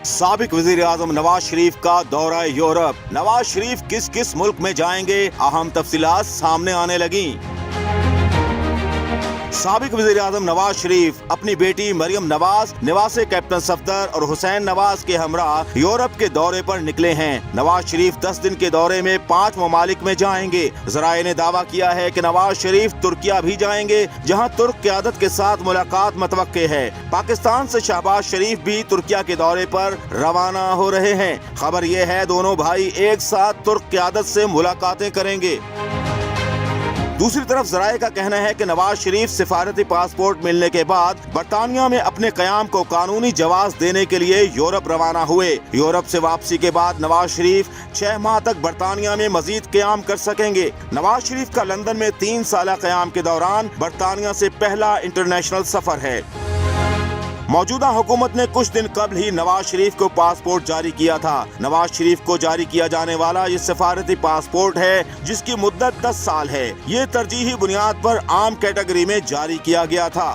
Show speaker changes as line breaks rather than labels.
साबिक वजीर आजम नवाज शरीफ का दौरा यूरोप। नवाज शरीफ किस किस मुल्क में जाएंगे, अहम तफसीलात सामने आने लगी। साबिक वजीर आजम नवाज शरीफ अपनी बेटी मरियम नवाज, नवासे कैप्टन सफदर और हुसैन नवाज के हमरा यूरोप के दौरे पर निकले हैं। नवाज शरीफ 10 दिन के दौरे में 5 ममालिक में जाएंगे। जराए ने दावा किया है कि नवाज शरीफ तुर्किया भी जाएंगे, जहां तुर्क क़यादत के साथ मुलाकात मतवक्के है। पाकिस्तान से शहबाज शरीफ भी तुर्किया के दौरे पर रवाना हो रहे हैं। खबर ये है दोनों भाई एक साथ तुर्क क़यादत से मुलाकातें करेंगे। दूसरी तरफ जराए का कहना है कि नवाज शरीफ सिफारती पासपोर्ट मिलने के बाद बरतानिया में अपने कयाम को कानूनी जवाज देने के लिए यूरोप रवाना हुए। यूरोप से वापसी के बाद नवाज शरीफ 6 माह तक बरतानिया में मजीद कयाम कर सकेंगे। नवाज शरीफ का लंदन में 3 साल कयाम के दौरान बरतानिया से पहला इंटरनेशनल सफर है। मौजूदा हुकूमत ने कुछ दिन कबल ही नवाज शरीफ को पासपोर्ट जारी किया था। नवाज शरीफ को जारी किया जाने वाला ये सिफारती पासपोर्ट है, जिसकी मुद्दत 10 साल है। ये तरजीही बुनियाद पर आम कैटेगरी में जारी किया गया था।